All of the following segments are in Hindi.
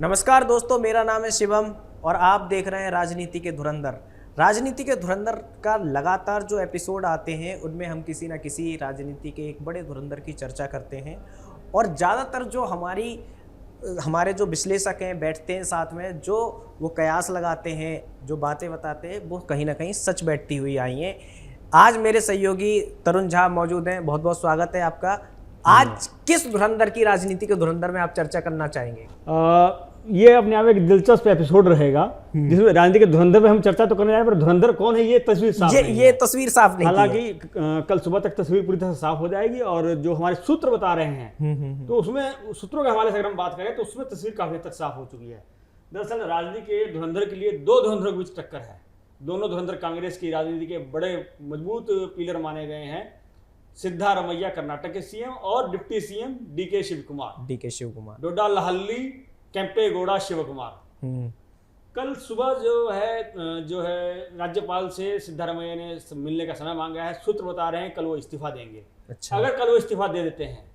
नमस्कार दोस्तों, मेरा नाम है शिवम और आप देख रहे हैं राजनीति के धुरंधर। राजनीति के धुरंधर का लगातार जो एपिसोड आते हैं उनमें हम किसी न किसी राजनीति के एक बड़े धुरंधर की चर्चा करते हैं और ज़्यादातर जो हमारे जो विश्लेषक हैं बैठते हैं साथ में, जो वो कयास लगाते हैं, जो बातें बताते हैं, वो कहीं ना कहीं सच बैठती हुई आई हैं। आज मेरे सहयोगी तरुण झा मौजूद हैं, बहुत बहुत स्वागत है आपका। आज किस धुरंधर की, राजनीति के धुरंधर में आप चर्चा करना चाहेंगे? ये अपने आप एक दिलचस्प एपिसोड रहेगा जिसमें राजनीति के धुरंधर पे हम चर्चा तो करने जाए, पर धुरंधर कौन है ये तस्वीर साफ नहीं ये तस्वीर साफ नहीं। हालांकि कल सुबह तक तस्वीर पूरी तरह से साफ हो जाएगी और जो हमारे सूत्र बता रहे हैं तो उसमें सूत्रों के हवाले से अगर हम बात करें तो उसमें तस्वीर काफी हद तक साफ हो चुकी है। दरअसल राजनीति के धुरंधर के लिए दो धुरंधरों के बीच टक्कर है। दोनों धुरंधर कांग्रेस की राजनीति के बड़े मजबूत पिलर माने गए हैं। सिद्धारमैया कर्नाटक के सीएम और डिप्टी सीएम डीके शिवकुमार, डोडा लहल्ली केम्पेगौड़ा शिवकुमार। कल सुबह जो है राज्यपाल से सिद्धारमैया ने मिलने का समय मांगा है। सूत्र बता रहे हैं कल वो इस्तीफा देंगे। अच्छा। अगर कल वो इस्तीफा दे देते हैं,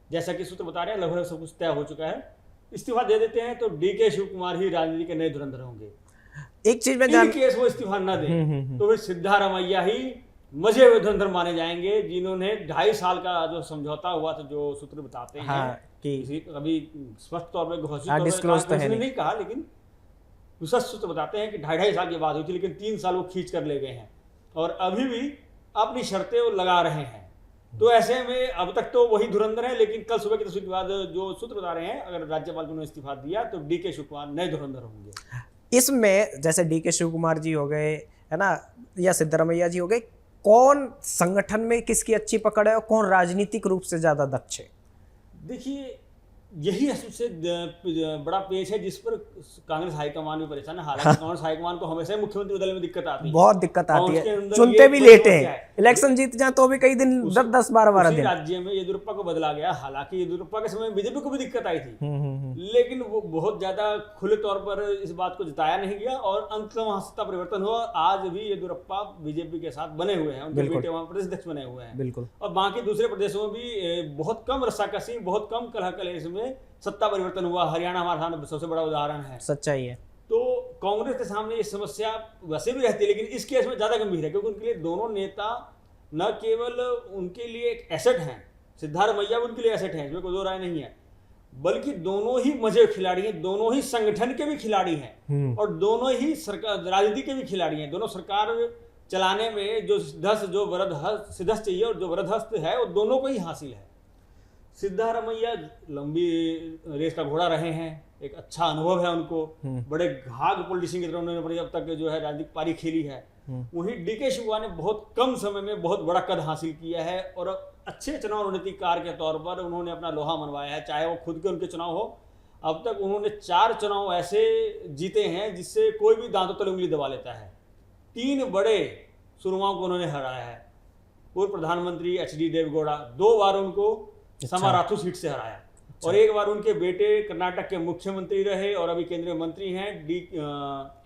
जैसा कि सूत्र बता रहे हैं लगभग सब कुछ तय हो चुका है, इस्तीफा दे देते हैं तो डीके शिवकुमार ही राजनीति के नए धुरंधर होंगे। एक चीज में केस वो इस्तीफा न दे तो फिर सिद्धारमैया ही मजे हुए धुरंधर माने जाएंगे, जिन्होंने 2.5 साल का जो समझौता हुआ था, जो सूत्र बताते हैं कि अभी स्पष्ट तौर पर घोषित नहीं कहा, लेकिन विशेष सूत्र बताते हैं कि 2.5 साल की बात हुई थी, लेकिन 3 साल वो खींच कर ले गए हैं और अभी भी अपनी शर्तें वो लगा रहे हैं। तो ऐसे में अब तक तो वही धुरंधर है, लेकिन कल सुबह की तस्वीर के बाद जो सूत्र बता रहे हैं अगर राज्यपाल ने इस्तीफा दिया तो डीके शिवकुमार नए धुरंधर होंगे। इसमें जैसे डीके शिवकुमार जी हो गए, है ना, या सिद्धारमैया जी हो गए, कौन संगठन में किसकी अच्छी पकड़ है और कौन राजनीतिक रूप से ज्यादा दक्ष है? देखिए, यही सबसे बड़ा पेच है जिस पर कांग्रेस हाईकमान भी परेशान है। हालांकि कांग्रेस हाईकमान को हमेशा मुख्यमंत्री बदलने में दिक्कत आती है, बहुत दिक्कत आती है, चुनते भी लेट हैं। इलेक्शन जीत जाए तो भी कई दिन 10-12 दिन। राज्य में येदियुरप्पा को बदला गया। हालांकि येदियुरप्पा के समय बीजेपी को भी दिक्कत आई थी, लेकिन वो बहुत ज्यादा खुले तौर पर इस बात को जताया नहीं गया और अंत में वहां सत्ता परिवर्तन हुआ। आज भी येदियुरप्पा बीजेपी के साथ बने हुए हैं, उनके बेटे वहां प्रदेश अध्यक्ष बने हुए हैं। बिल्कुल। और बाकी दूसरे प्रदेशों में भी बहुत कम रस्साकसी, बहुत कम कलह कलेश में सत्ता परिवर्तन हुआ। हरियाणा हमारे सामने सबसे बड़ा उदाहरण है। सच्चाई है। तो कांग्रेस के सामने ये समस्या वैसे भी रहती है, लेकिन इस केस में ज्यादा गंभीर है क्योंकि उनके लिए दोनों नेता न केवल उनके लिए एक एसेट हैं, सिद्धारमैया उनके लिए एसेट हैं, इसमें कोई दो राय नहीं है, बल्कि दोनों ही मजे खिलाड़ी हैं, दोनों ही संगठन के भी खिलाड़ी हैं और दोनों ही सरकार राजनीति के भी खिलाड़ी हैं। दोनों सरकार चलाने में जो सिद्धस्त चाहिए और जो वरदहस्त है वो दोनों को ही हासिल है। सिद्धारमैया लंबी रेस का घोड़ा रहे हैं, एक अच्छा अनुभव है उनको, बड़े घाघ पॉलिटिशियन की तरह उन्होंने अब तक जो है राजनीतिक पारी खेली है। वहीं डीके शिवकुमार ने बहुत कम समय में बहुत बड़ा कद हासिल किया है और अच्छे चुनाव रणनीतिकार के तौर पर उन्होंने अपना लोहा मनवाया है, चाहे वो खुद के उनके चुनाव हो। अब तक उन्होंने 4 चुनाव ऐसे जीते हैं जिससे कोई भी दांतों तले उंगली दबा लेता है। 3 बड़े सुरमाओं को उन्होंने हराया है। पूर्व प्रधानमंत्री HD देवेगौड़ा 2 बार उनको समाराथु सीट से हराया और एक बार उनके बेटे कर्नाटक के मुख्यमंत्री रहे और अभी केंद्रीय मंत्री हैं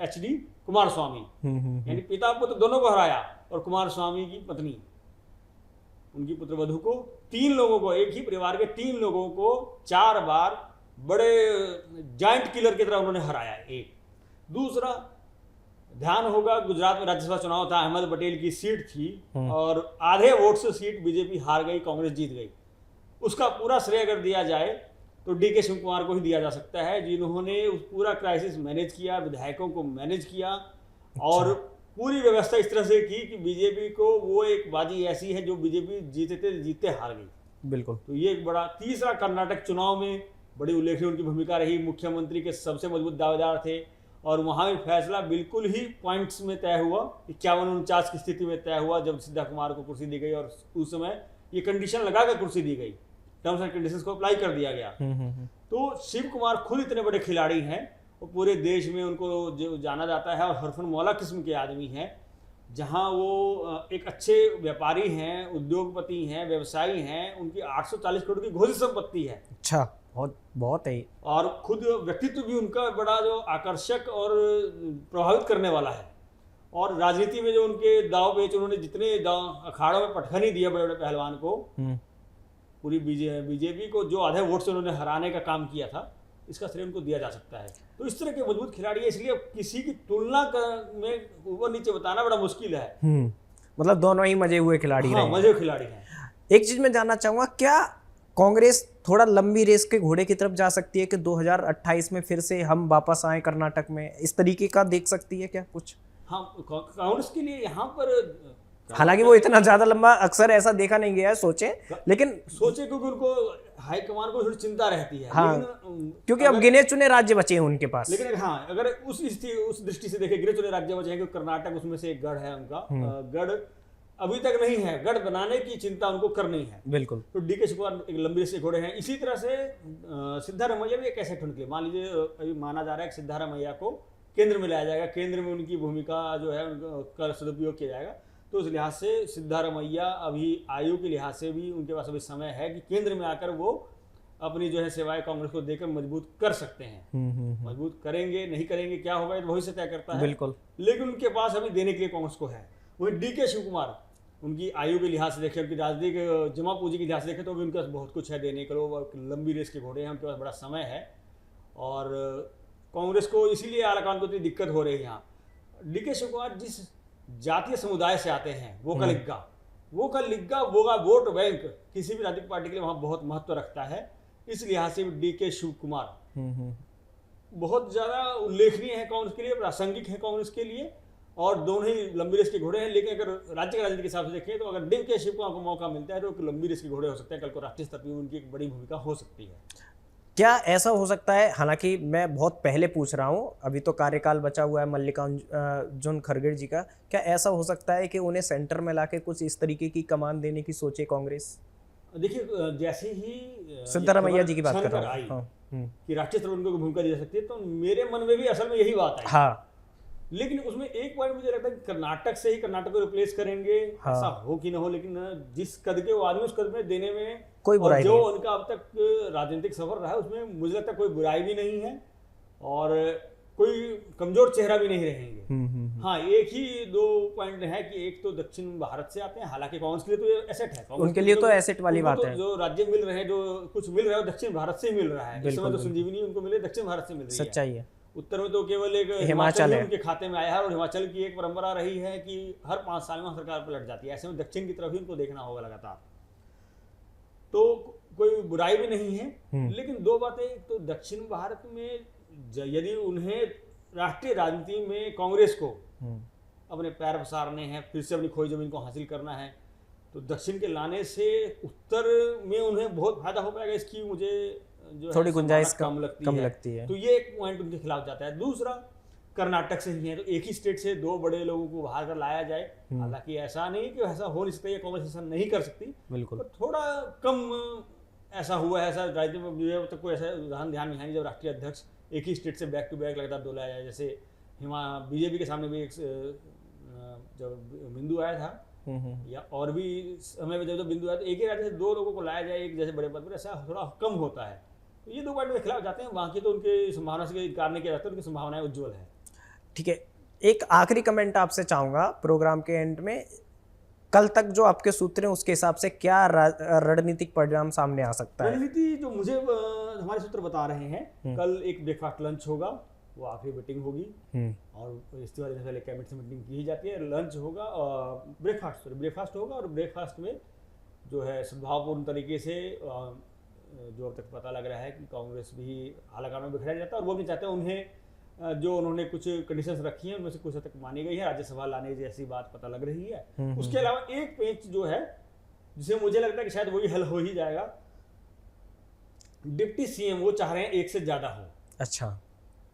HD कुमारस्वामी, यानी पिता पुत्र दोनों को हराया। और कुमारस्वामी की पत्नी, उनकी पुत्रवधू को, 3 लोगों को, एक ही परिवार के 3 लोगों को 4 बार बड़े जायंट किलर की तरह उन्होंने हराया। एक दूसरा ध्यान होगा, गुजरात में राज्यसभा चुनाव था, अहमद पटेल की सीट थी और आधे वोट से सीट बीजेपी हार गई, कांग्रेस जीत गई। उसका पूरा श्रेय अगर दिया जाए तो डीके शिवकुमार को ही दिया जा सकता है, जिन्होंने उस पूरा क्राइसिस मैनेज किया, विधायकों को मैनेज किया और पूरी व्यवस्था इस तरह से की कि बीजेपी को वो एक बाजी ऐसी है जो बीजेपी जीते हार गई। बिल्कुल। तो ये एक बड़ा। तीसरा, कर्नाटक चुनाव में बड़ी उल्लेखनीय उनकी भूमिका रही, मुख्यमंत्री के सबसे मजबूत दावेदार थे और वहाँ भी फैसला बिल्कुल ही पॉइंट्स में तय हुआ, 51-49 की स्थिति में तय हुआ जब सिद्धा कुमार को कुर्सी दी गई और उस समय ये कंडीशन लगाकर कुर्सी दी गई, टर्म्स एंड कंडीशंस को अप्लाई कर दिया गया। तो शिव कुमार खुद इतने बड़े खिलाड़ी हैं और पूरे देश में उनको जो जाना जाता है और हरफन मौला किस्म के आदमी हैं, जहां वो एक अच्छे व्यापारी हैं, उद्योगपति हैं, व्यवसायी हैं, उनकी 840 करोड़ की घोषित संपत्ति है। अच्छा, बहुत है। और खुद व्यक्तित्व भी उनका बड़ा जो आकर्षक और प्रभावित करने वाला है। और राजनीति में जो उनके दाव पेच, उन्होंने जितने अखाड़ों में पटखनी दिया बड़े बड़े पहलवान को, पूरी बीजेपी को जो आधे वोट से उन्होंने हराने का काम किया था, इसका श्रेय उनको दिया जा सकता है। तो इस तरह के मजबूत खिलाड़ी है, इसलिए किसी की तुलना में ऊपर नीचे बताना बड़ा मुश्किल है। मतलब दोनों ही मजे हुए खिलाड़ी हाँ, रहे। मजे खिलाड़ी हैं। एक चीज मैं जानना चाहूंगा, क्या कांग्रेस थोड़ा लंबी रेस के घोड़े की तरफ जा सकती है कि 2028 में फिर से हम वापस आए कर्नाटक में, इस तरीके का देख सकती है क्या कुछ? हाँ, कांग्रेस के लिए यहाँ पर हालांकि वो इतना ज्यादा लंबा अक्सर ऐसा देखा नहीं गया है, लेकिन सोचे क्योंकि उनको हाईकमान को थोड़ी चिंता रहती है। हाँ, लेकिन क्योंकि अब गिने चुने राज्य बचे हैं उनके पास। लेकिन हाँ, अगर उस दृष्टि से देखें, गिने चुने राज्य बचे हैं, क्योंकि कर्नाटक उसमें से एक गढ़ है उनका। गढ़ अभी तक नहीं है, गढ़ बनाने की चिंता उनको करनी है। बिल्कुल। तो डीके शिवकुमार एक लंबी रेस के घोड़े हैं। इसी तरह से सिद्धारमैया भी एक ऐसे ठुन के मान लीजिए, अभी माना जा रहा है कि सिद्धारमैया को केंद्र में लाया जाएगा, केंद्र में उनकी भूमिका जो है उनका सदुपयोग किया जाएगा। तो उस लिहाज से सिद्धारमैया अभी आयु के लिहाज से भी उनके पास अभी समय है कि केंद्र में आकर वो अपनी जो है सेवाएं कांग्रेस को देकर मजबूत कर सकते हैं। मजबूत करेंगे नहीं करेंगे क्या होगा ये भविष्य तय करता है। बिल्कुल। लेकिन उनके पास अभी देने के लिए कांग्रेस को है। वही डीके शिवकुमार, उनकी आयु के लिहाज से देखें, उनकी राजनीतिक जमा पूंजी के लिहाज से देखें तो भी उनके पास बहुत कुछ है देने के लिए। लंबी रेस के घोड़े हैं, उनके पास बड़ा समय है। और कांग्रेस को इसीलिए आलाकमान को इतनी दिक्कत हो रही है। यहाँ डीके शिवकुमार जिस जातीय समुदाय से आते हैं, वोका वोट बैंक किसी भी राजनीतिक पार्टी के लिए वहाँ बहुत महत्व रखता है। इस लिहाज से डीके शिवकुमार बहुत ज्यादा उल्लेखनीय है कांग्रेस के लिए, प्रासंगिक है कांग्रेस के लिए। और दोनों ही लंबी रेस के घोड़े हैं। लेकिन अगर राज्य के राजनीति के हिसाब से देखें तो अगर डीके शिवकुमार को मौका मिलता है तो लंबी रेस के घोड़े हो सकते हैं। कल को राष्ट्रीय स्तर पर उनकी एक बड़ी भूमिका हो सकती है। क्या ऐसा हो सकता है, हालांकि मैं बहुत पहले पूछ रहा हूँ, अभी तो कार्यकाल बचा हुआ है मल्लिकार्जुन खड़गे जी का, क्या ऐसा हो सकता है कि उन्हें सेंटर में लाके कुछ इस तरीके की कमान देने की सोचे कांग्रेस? देखिए, जैसे ही सिद्धारमैया जी की बात कर रहा हूँ हाँ, कि राष्ट्रीय स्तर पर उनको भूमिका दी जा सकती है, तो मेरे मन में भी असल में यही बात आई। हाँ। लेकिन उसमें एक पॉइंट मुझे लगता है कि कर्नाटक से ही कर्नाटक को रिप्लेस करेंगे। हाँ। ऐसा हो कि ना हो, लेकिन जिस कद के वो आदमी उस कद में देने में कोई बुराई नहीं। जो उनका अब तक राजनीतिक सफर रहा है उसमें मुझे लगता है कोई बुराई भी नहीं है और कोई कमजोर चेहरा भी नहीं रहेंगे। हाँ, एक ही दो पॉइंट है कि एक तो दक्षिण भारत से आते हैं, हालांकि कांग्रेस के लिए तो ये एसेट है, उनके लिए तो एसेट वाली बात है। जो राज्य मिल रहे हैं, जो कुछ मिल रहा है वो दक्षिण भारत से ही मिल रहा है। इस समय तो संजीवनी उनको मिले दक्षिण भारत से मिल रही है। सच्चाई है। उत्तर में तो केवल एक हिमाचल उनके खाते में आया है। और हिमाचल की एक परंपरा रही है कि हर 5 साल में सरकार पलट जाती है। ऐसे में दक्षिण की तरफ ही उनको देखना होगा लगातार। तो कोई बुराई भी नहीं है। लेकिन दो बातें, तो दक्षिण भारत में यदि उन्हें राष्ट्रीय राजनीति में कांग्रेस को अपने पैर पसारने हैं, फिर से अपनी खोई जमीन को हासिल करना है, तो दक्षिण के लाने से उत्तर में उन्हें बहुत फायदा हो पाएगा। इसकी मुझे जो थोड़ी गुंजाइश कम लगती है। तो ये एक पॉइंट उनके खिलाफ जाता है। दूसरा, कर्नाटक से ही है, तो एक ही स्टेट से दो बड़े लोगों को बाहर कर लाया जाए। हालांकि ऐसा नहीं कि ऐसा हो नहीं सकता, ये कांग्रेस ऐसा नहीं कर सकती। बिल्कुल। तो थोड़ा कम ऐसा हुआ है, ऐसा राजनीति में तक कोई ऐसा उदाहरण ध्यान में है नहीं जब राष्ट्रीय अध्यक्ष एक ही स्टेट से बैक टू बैक लगातार दो लाया जाए। जैसे बीजेपी के सामने भी एक जब बिंदु आया था, या और भी समय में जब बिंदु आया, तो एक ही राज्य से दो लोगों को लाया जाए एक जैसे बड़े पद पर, ऐसा थोड़ा कम होता है। तो ये दो पॉइंट के खिलाफ जाते हैं। बाकी तो उनके संभावना से इनकार नहीं किया जाता, उनकी संभावनाएं उज्ज्वल है। ठीक है, एक आखिरी कमेंट आपसे चाहूंगा प्रोग्राम के एंड में। कल तक जो आपके सूत्र हैं उसके हिसाब से क्या रणनीतिक परिणाम सामने आ सकता है? रणनीति जो मुझे हमारे सूत्र बता रहे हैं, कल एक ब्रेकफास्ट लंच होगा, वो आखिरी मीटिंग होगी। और इस्तीफा देने से पहले कैबिनेट से मीटिंग की जाती है। लंच होगा और ब्रेकफास्ट होगा। और ब्रेकफास्ट में जो है सद्भावपूर्ण तरीके से जो अब तक पता लग रहा है कि कांग्रेस भी हालाकान में बिखरा जाता है, और वो भी चाहते हैं उन्हें जो उन्होंने कुछ कंडीशंस रखी हैं उनमें से कुछ हद तक मानी गई है, राज्यसभा लाने जैसी बात पता लग रही है। उसके अलावा एक पेंच जो है जिसे मुझे लगता है कि शायद वही हल हो ही जाएगा, डिप्टी सीएम वो चाह रहे हैं एक से ज्यादा हो। अच्छा,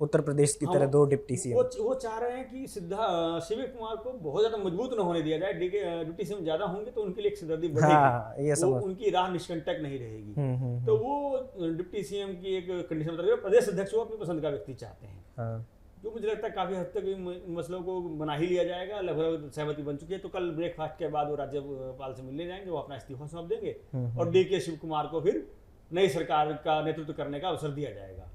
उत्तर प्रदेश की तरह दो डिप्टी सीएम वो चाह रहे हैं कि शिव कुमार को बहुत ज्यादा मजबूत न होने दिया जाए। डिप्टी सीएम ज्यादा होंगे तो उनके लिए एक सिरदर्दी बढ़ेगी। ये उनकी राह निष्कंटक नहीं रहेगी। तो वो डिप्टी सीएम की एक कंडीशन बता रहे हैं। प्रदेश अध्यक्ष वो अपनी पसंद का व्यक्ति चाहते हैं, जो मुझे लगता है काफी हद तक मसलों को बना ही लिया जाएगा। लगभग सहमति बन चुकी है। तो कल ब्रेकफास्ट के बाद वो राज्यपाल से मिलने जाएंगे, वो अपना इस्तीफा सौंप देंगे और डीके शिव कुमार को फिर नई सरकार का नेतृत्व करने का अवसर दिया जाएगा।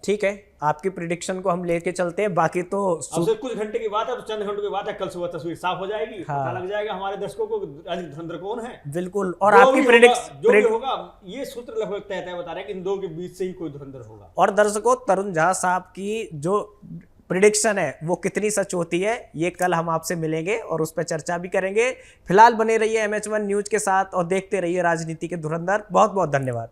ठीक है, आपकी प्रिडिक्शन को हम लेके चलते हैं। बाकी तो अब से कुछ घंटे की बात है, तो चंद घंटों की बात है, कल सुबह तस्वीर साफ हो जाएगी। हाँ। पता लग जाएगा हमारे दर्शकों को राजनीतिक धुरंधर कौन है। बिल्कुल। और जो आपकी भी होगा ये सूत्र लगभग तय बता रहे हैं कि इन दो के बीच से ही कोई धुरंधर होगा। और दर्शकों, तरुण झा साहब की जो प्रिडिक्शन है वो कितनी सच होती है, ये कल हम आपसे मिलेंगे और उस पर चर्चा भी करेंगे। फिलहाल बने रहिए MH1 न्यूज के साथ और देखते रहिए राजनीति के धुरंधर। बहुत बहुत धन्यवाद।